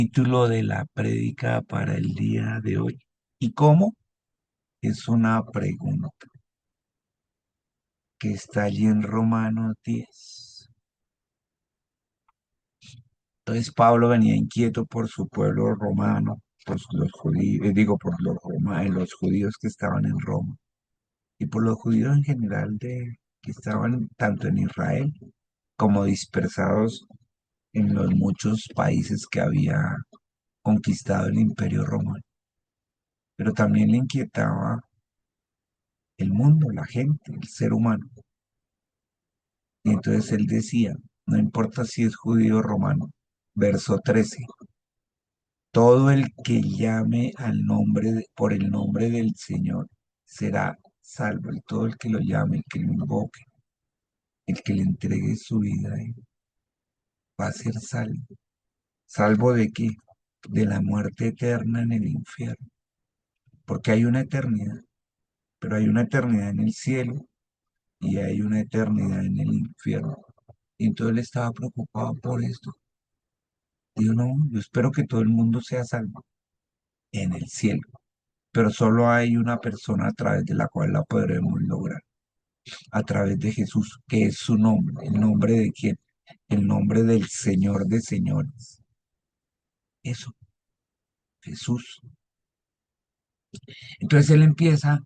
Título de la prédica para el día de hoy. ¿Y cómo? Es una pregunta que está allí en Romanos 10. Entonces Pablo venía inquieto por su pueblo romano, por los judíos, digo, por los judíos que estaban en Roma y por los judíos en general que estaban tanto en Israel como dispersados en los muchos países que había conquistado el Imperio Romano. Pero también le inquietaba el mundo, la gente, el ser humano. Y entonces él decía, no importa si es judío o romano, verso 13, todo el que llame por el nombre del Señor será salvo, y todo el que lo llame, el que lo invoque, el que le entregue su vida a él, va a ser salvo. ¿Salvo de qué? De la muerte eterna en el infierno, porque hay una eternidad, pero hay una eternidad en el cielo y hay una eternidad en el infierno. Y entonces él estaba preocupado por esto. Digo, no, yo espero que todo el mundo sea salvo en el cielo, pero solo hay una persona a través de la cual la podremos lograr, a través de Jesús, que es su nombre. ¿El nombre de quién? El nombre del Señor de señores. Eso, Jesús. Entonces él empieza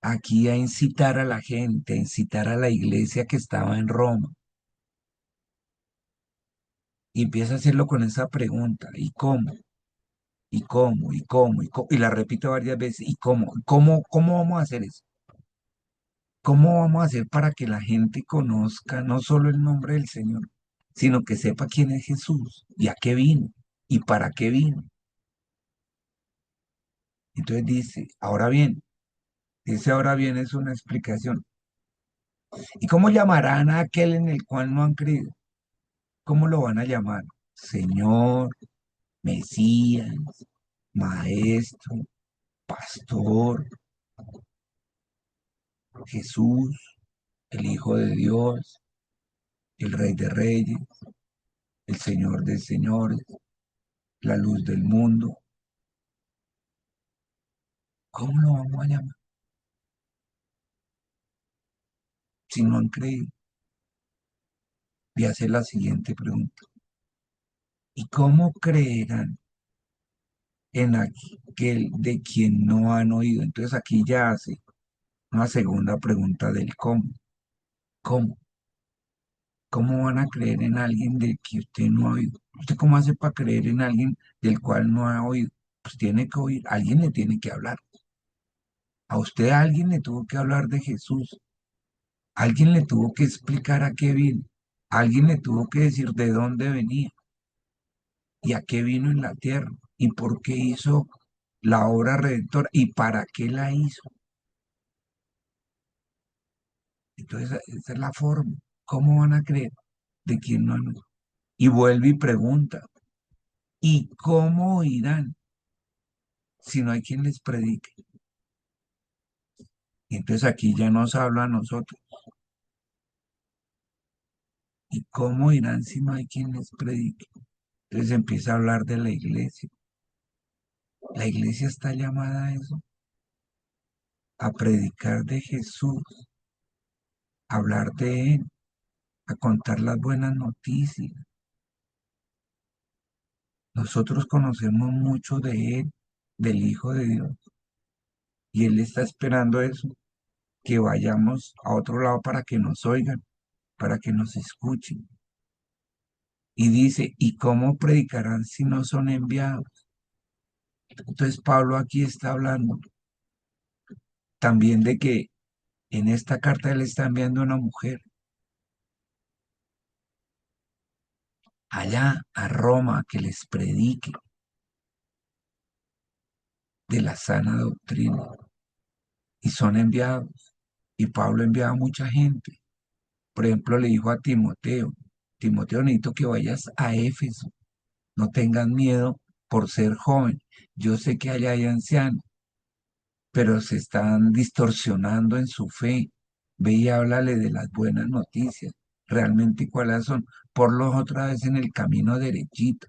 aquí a incitar a la gente, a incitar a la iglesia que estaba en Roma, y empieza a hacerlo con esa pregunta, ¿y cómo? ¿Y cómo? ¿Y cómo? ¿Y cómo? Y la repito varias veces, ¿y cómo? ¿Cómo vamos a hacer eso? ¿Cómo vamos a hacer para que la gente conozca no solo el nombre del Señor, sino que sepa quién es Jesús y a qué vino y para qué vino? Entonces ahora bien es una explicación. ¿Y cómo llamarán a aquel en el cual no han creído? ¿Cómo lo van a llamar? Señor, Mesías, Maestro, Pastor, Jesús, el Hijo de Dios, el Rey de Reyes, el Señor de Señores, la luz del mundo. ¿Cómo lo vamos a llamar si no han creído? Y hace la siguiente pregunta. ¿Y cómo creerán en aquel de quien no han oído? Entonces aquí ya hace una segunda pregunta del cómo. ¿Cómo? ¿Cómo van a creer en alguien del que usted no ha oído? ¿Usted cómo hace para creer en alguien del cual no ha oído? Pues tiene que oír, alguien le tiene que hablar. A usted alguien le tuvo que hablar de Jesús, alguien le tuvo que explicar a qué vino, alguien le tuvo que decir de dónde venía y a qué vino en la tierra y por qué hizo la obra redentora y para qué la hizo. Entonces, esa es la forma. ¿Cómo van a creer de quién no han oído? Y vuelve y pregunta, ¿y cómo oirán si no hay quien les predique? Y entonces aquí ya nos habla a nosotros. ¿Y cómo oirán si no hay quien les predique? Entonces empieza a hablar de la iglesia. La iglesia está llamada a eso, a predicar de Jesús, a hablar de Él, a contar las buenas noticias. Nosotros conocemos mucho de Él, del Hijo de Dios, y Él está esperando eso, que vayamos a otro lado para que nos oigan, para que nos escuchen. Y dice, ¿y cómo predicarán si no son enviados? Entonces Pablo aquí está hablando también de que en esta carta él está enviando a una mujer allá a Roma que les predique de la sana doctrina. Y son enviados. Y Pablo enviaba a mucha gente. Por ejemplo, le dijo a Timoteo, Timoteo, necesito que vayas a Éfeso. No tengas miedo por ser joven. Yo sé que allá hay ancianos, pero se están distorsionando en su fe. Ve y háblale de las buenas noticias. Realmente cuáles son. Ponlos otra vez en el camino derechito.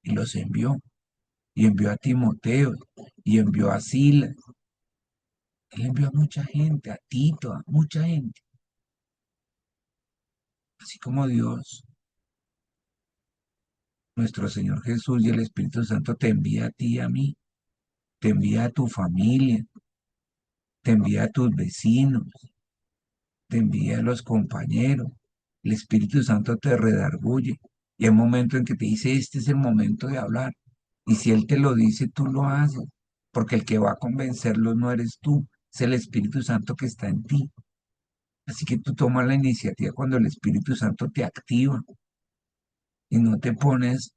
y los envió. Y envió a Timoteo, y envió a Silas. Él envió a mucha gente, a Tito, a mucha gente. Así como Dios, nuestro Señor Jesús y el Espíritu Santo te envía a ti y a mí, te envía a tu familia, te envía a tus vecinos, te envía a los compañeros. El Espíritu Santo te redarguye. Y hay momentos en que te dice, este es el momento de hablar. Y si Él te lo dice, tú lo haces. Porque el que va a convencerlos no eres tú, es el Espíritu Santo que está en ti. Así que tú tomas la iniciativa cuando el Espíritu Santo te activa y no te pones,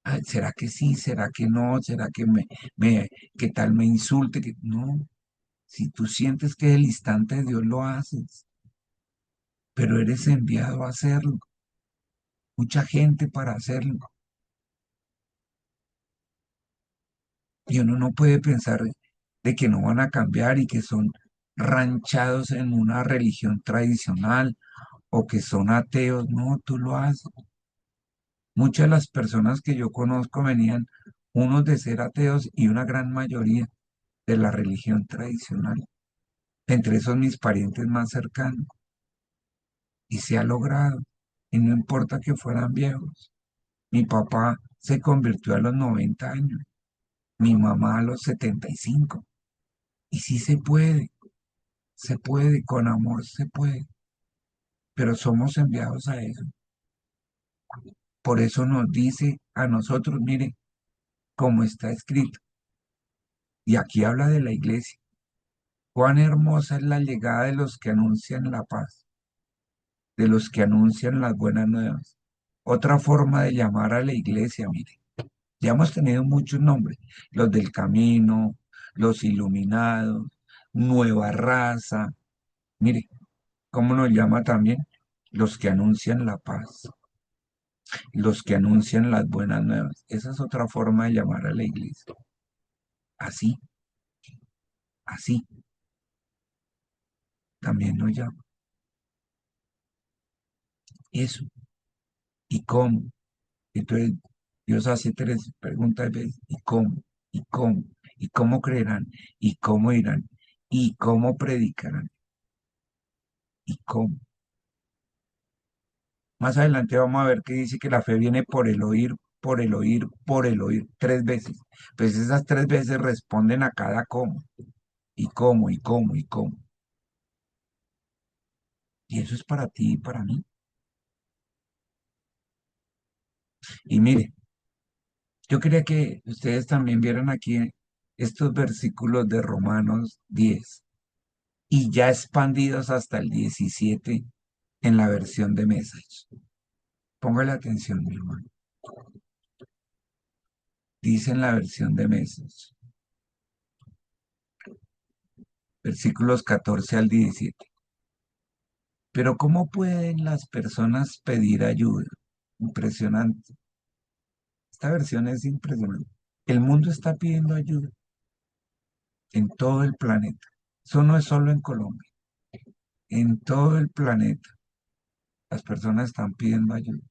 "Ay, ¿será que sí? ¿Será que no? ¿Será que qué tal me insulte? No, si tú sientes que es el instante de Dios lo haces, pero eres enviado a hacerlo, mucha gente para hacerlo. Y uno no puede pensar de que no van a cambiar y que son ranchados en una religión tradicional o que son ateos. No, tú lo haces. Muchas de las personas que yo conozco venían unos de ser ateos y una gran mayoría de la religión tradicional. Entre esos mis parientes más cercanos. Y se ha logrado. Y no importa que fueran viejos. Mi papá se convirtió a los 90 años. Mi mamá a los 75. Y sí se puede, con amor se puede. Pero somos enviados a eso. Por eso nos dice a nosotros, mire, como está escrito. Y aquí habla de la iglesia. Cuán hermosa es la llegada de los que anuncian la paz, de los que anuncian las buenas nuevas. Otra forma de llamar a la iglesia, mire, ya hemos tenido muchos nombres, los del camino, los iluminados, nueva raza. Mire, ¿cómo nos llama también? Los que anuncian la paz, los que anuncian las buenas nuevas. Esa es otra forma de llamar a la iglesia. Así, así, también nos llama. Eso. ¿Y cómo? Entonces, Dios hace tres preguntas, ¿ves? ¿Y cómo? ¿Y cómo? ¿Y cómo creerán? ¿Y cómo irán? ¿Y cómo predicarán? ¿Y cómo? Más adelante vamos a ver que dice que la fe viene por el oír, por el oír, por el oír, tres veces. Pues esas tres veces responden a cada cómo. ¿Y cómo? ¿Y cómo? ¿Y cómo? Y eso es para ti y para mí. Y mire, yo quería que ustedes también vieran aquí estos versículos de Romanos 10 y ya expandidos hasta el 17 en la versión de Message. Póngale atención, mi hermano. Dice en la versión de Message, versículos 14 al 17. Pero ¿cómo pueden las personas pedir ayuda? Impresionante. Esta versión es impresionante. El mundo está pidiendo ayuda en todo el planeta. Eso no es solo en Colombia. En todo el planeta las personas están pidiendo ayuda.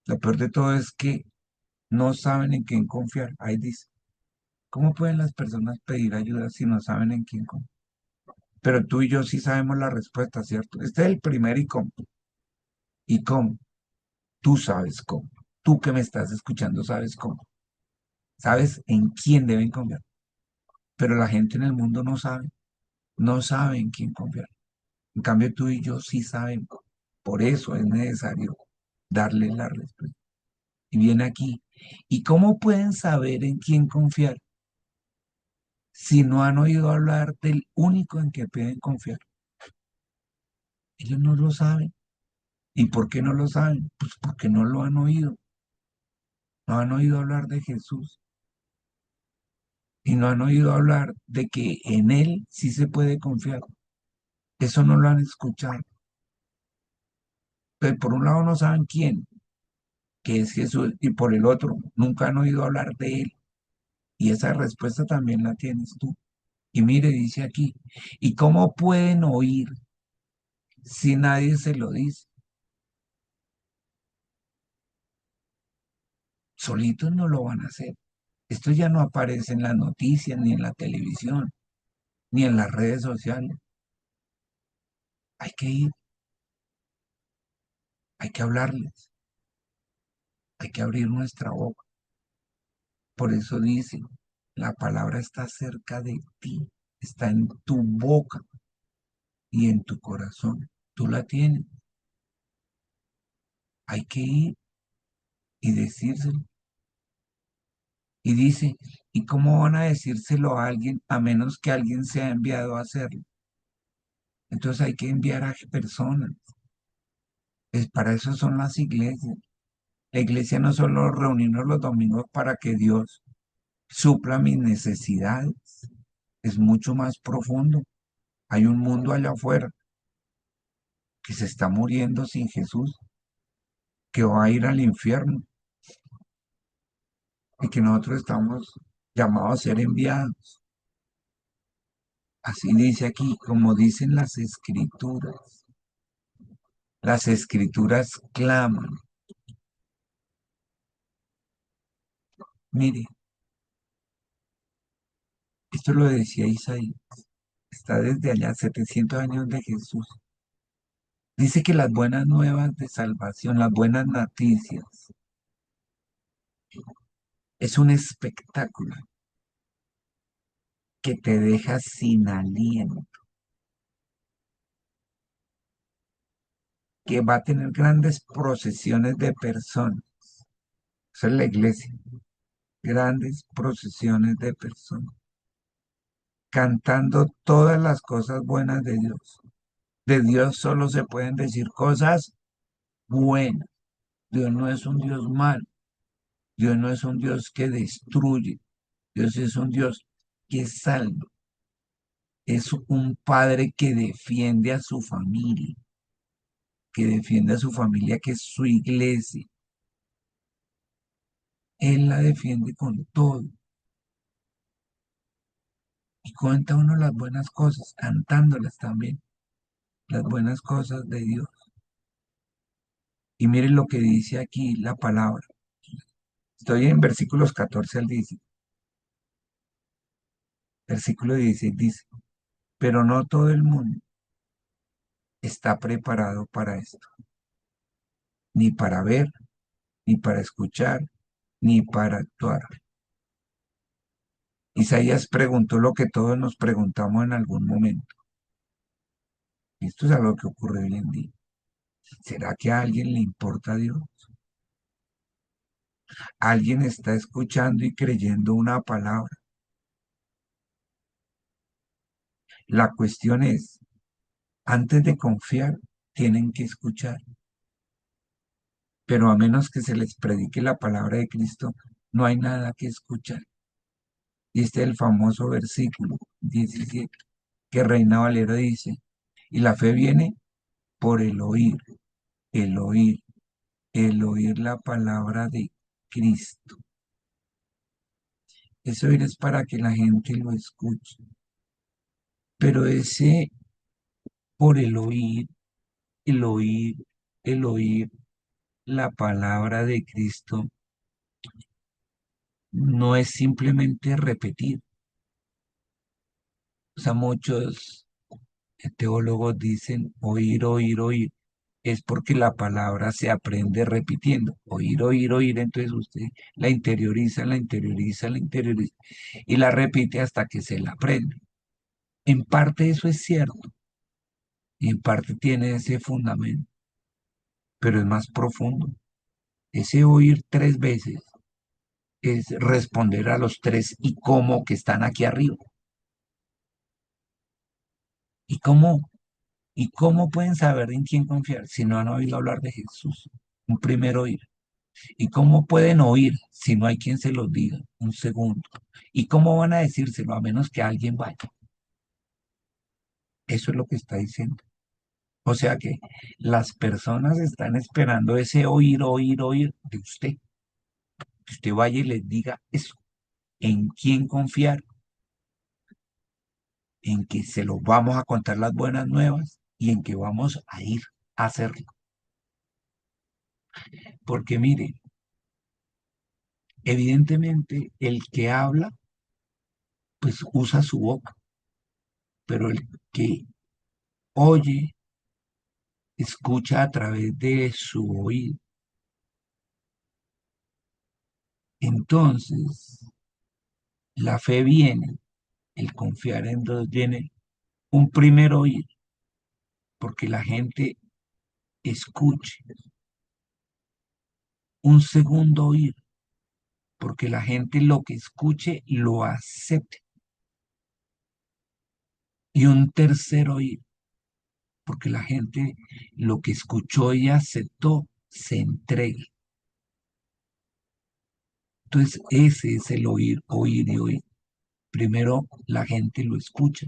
Lo peor de todo es que no saben en quién confiar. Ahí dice, ¿cómo pueden las personas pedir ayuda si no saben en quién confiar? Pero tú y yo sí sabemos la respuesta, ¿cierto? Este es el primer y cómo. ¿Y cómo? Tú sabes cómo. Tú que me estás escuchando sabes cómo. Sabes en quién deben confiar. Pero la gente en el mundo no sabe. No sabe en quién confiar. En cambio, tú y yo sí sabemos. Por eso es necesario darle la respuesta. Y viene aquí. ¿Y cómo pueden saber en quién confiar si no han oído hablar del único en que pueden confiar? Ellos no lo saben. ¿Y por qué no lo saben? Pues porque no lo han oído. No han oído hablar de Jesús y no han oído hablar de que en Él sí se puede confiar. Eso no lo han escuchado. Pero por un lado no saben quién, que es Jesús, y por el otro nunca han oído hablar de Él. Y esa respuesta también la tienes tú. Y mire, dice aquí, ¿y cómo pueden oír si nadie se lo dice? Solitos no lo van a hacer. Esto ya no aparece en las noticias, ni en la televisión, ni en las redes sociales. Hay que ir, hay que hablarles, hay que abrir nuestra boca. Por eso dice, la palabra está cerca de ti, está en tu boca y en tu corazón. Tú la tienes. Hay que ir y decírselo. Y dice, ¿y cómo van a decírselo a alguien a menos que alguien sea enviado a hacerlo? Entonces hay que enviar a personas. Para eso son las iglesias. La iglesia no solo reunirnos los domingos para que Dios supla mis necesidades, es mucho más profundo. Hay un mundo allá afuera que se está muriendo sin Jesús, que va a ir al infierno y que nosotros estamos llamados a ser enviados. Así dice aquí, como dicen las escrituras. Las escrituras claman. Mire, esto lo decía Isaías, está desde allá, 700 años de Jesús. Dice que las buenas nuevas de salvación, las buenas noticias, es un espectáculo que te deja sin aliento, que va a tener grandes procesiones de personas. Esa es la iglesia, grandes procesiones de personas, cantando todas las cosas buenas de Dios. De Dios solo se pueden decir cosas buenas. Dios no es un Dios malo. Dios no es un Dios que destruye. Dios es un Dios que salva. Es un padre que defiende a su familia, que defiende a su familia, que es su iglesia. Él la defiende con todo. Y cuenta uno las buenas cosas, cantándolas también, las buenas cosas de Dios. Y miren lo que dice aquí la palabra. Estoy en versículos 14 al 10. Versículo 16 dice, pero no todo el mundo está preparado para esto, ni para ver, ni para escuchar, ni para actuar. Isaías preguntó lo que todos nos preguntamos en algún momento. Esto es algo que ocurre hoy en día. ¿Será que a alguien le importa a Dios? ¿Alguien está escuchando y creyendo una palabra? La cuestión es, antes de confiar, tienen que escuchar. Pero a menos que se les predique la palabra de Cristo, no hay nada que escuchar. Y este es el famoso versículo 17 que Reina Valero dice, y la fe viene por el oír, el oír la palabra de Cristo. Eso es para que la gente lo escuche. Pero ese por el oír, el oír la palabra de Cristo no es simplemente repetir. O sea, muchos teólogos dicen oír, oír, oír. Es porque la palabra se aprende repitiendo. Oír, oír, oír. Entonces usted la interioriza, la interioriza, la interioriza y la repite hasta que se la aprende. En parte eso es cierto y en parte tiene ese fundamento, pero es más profundo. Ese oír 3 veces es responder a los tres y cómo que están aquí arriba. ¿Y cómo? ¿Y cómo pueden saber en quién confiar si no han oído hablar de Jesús? Un primer oír. ¿Y cómo pueden oír si no hay quien se los diga? Un segundo. ¿Y cómo van a decírselo a menos que alguien vaya? Eso es lo que está diciendo. O sea que las personas están esperando ese oír, oír, oír de usted. Que usted vaya y les diga eso. ¿En quién confiar? En que se los vamos a contar las buenas nuevas y en que vamos a ir a hacerlo. Porque mire, Evidentemente, el que habla, pues usa su boca, pero el que oye, escucha a través de su oído. Entonces, la fe viene, el confiar en Dios viene un primer oír, porque la gente escuche, un segundo oír, porque la gente lo que escuche lo acepte, y un tercer oír, porque la gente lo que escuchó y aceptó se entrega. Entonces, ese es el oír, oír y oír. Primero, la gente lo escucha.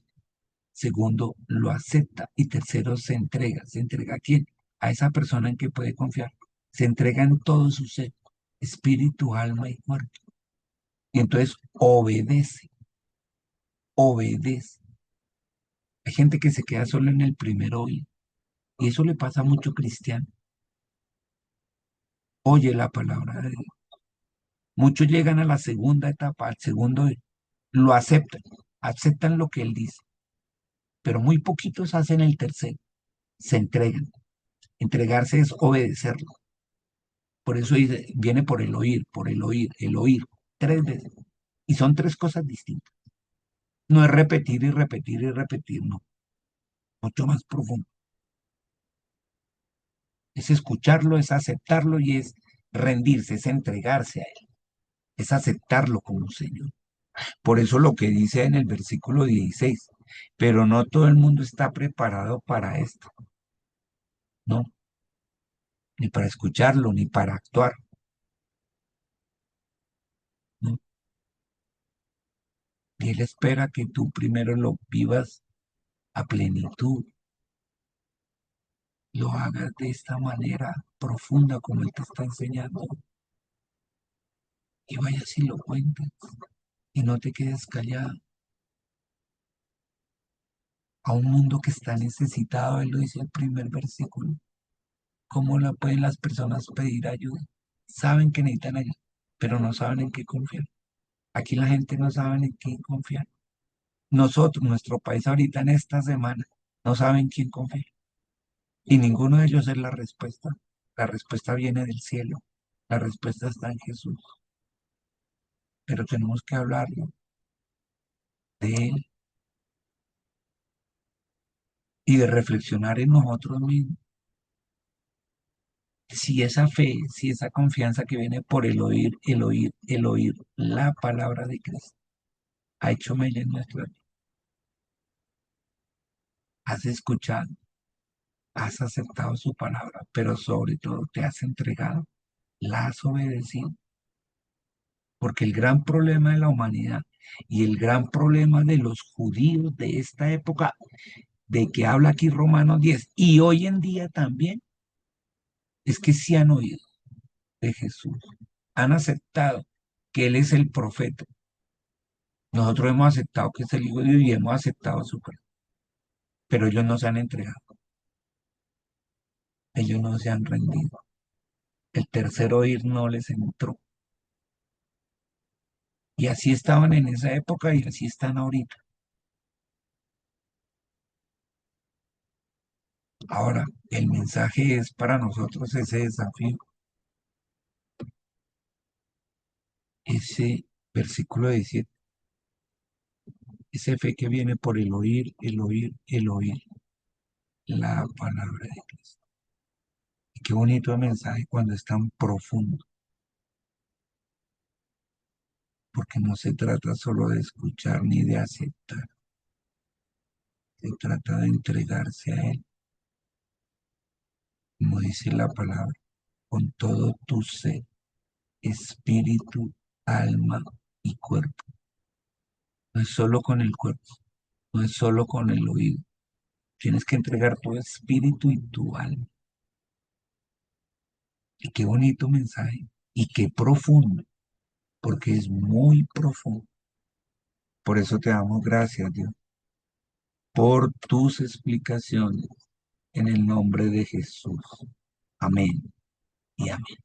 Segundo, lo acepta. Y tercero, se entrega. ¿Se entrega a quién? A esa persona en que puede confiar. Se entrega en todo su ser, espíritu, alma y cuerpo. Y entonces obedece, obedece. Hay gente que se queda solo en el primer oído. Y eso le pasa a mucho cristiano. Oye la palabra de Dios. Muchos llegan a la segunda etapa, al segundo oído. Lo aceptan, aceptan lo que él dice. Pero muy poquitos hacen el tercero. Se entregan. Entregarse es obedecerlo. Por eso viene por el oír, por el oír, tres veces. Y son tres cosas distintas. No es repetir y repetir y repetir, no. Mucho más profundo. Es escucharlo, es aceptarlo y es rendirse, es entregarse a él, es aceptarlo como Señor. Por eso lo que dice en el versículo 16, pero no todo el mundo está preparado para esto, no, ni para escucharlo, ni para actuar, ¿no? Y él espera que tú primero lo vivas a plenitud, lo hagas de esta manera profunda como él te está enseñando y vayas y lo cuentes y no te quedes callado. A un mundo que está necesitado, él lo dice el primer versículo. ¿Cómo la pueden las personas pedir ayuda? Saben que necesitan ayuda, pero no saben en qué confiar. Aquí la gente no sabe en quién confiar. Nosotros, nuestro país ahorita en esta semana, no saben en quién confiar. Y ninguno de ellos es la respuesta. La respuesta viene del cielo. La respuesta está en Jesús. Pero tenemos que hablarlo de Él y de reflexionar en nosotros mismos. Si esa fe, si esa confianza que viene por el oír, el oír, el oír la palabra de Cristo ha hecho mella en nuestra vida. Has escuchado, has aceptado su palabra, pero sobre todo te has entregado, la has obedecido. Porque el gran problema de la humanidad y el gran problema de los judíos de esta época, de que habla aquí Romanos 10 y hoy en día también, es que sí han oído de Jesús, han aceptado que Él es el profeta. Nosotros hemos aceptado que es el Hijo de Dios y hemos aceptado su palabra, pero ellos no se han entregado, ellos no se han rendido. El tercer oír no les entró. Y así estaban en esa época y así están ahorita. Ahora, el mensaje es para nosotros ese desafío, ese versículo 17, ese fe que viene por el oír, el oír, el oír la palabra de Cristo. Y qué bonito mensaje cuando es tan profundo, porque no se trata solo de escuchar ni de aceptar, se trata de entregarse a Él, como dice la palabra, con todo tu ser, espíritu, alma y cuerpo. No es solo con el cuerpo, no es solo con el oído. Tienes que entregar tu espíritu y tu alma. Y qué bonito mensaje. Y qué profundo, porque es muy profundo. Por eso te damos gracias, Dios, por tus explicaciones en el nombre de Jesús. Amén y amén.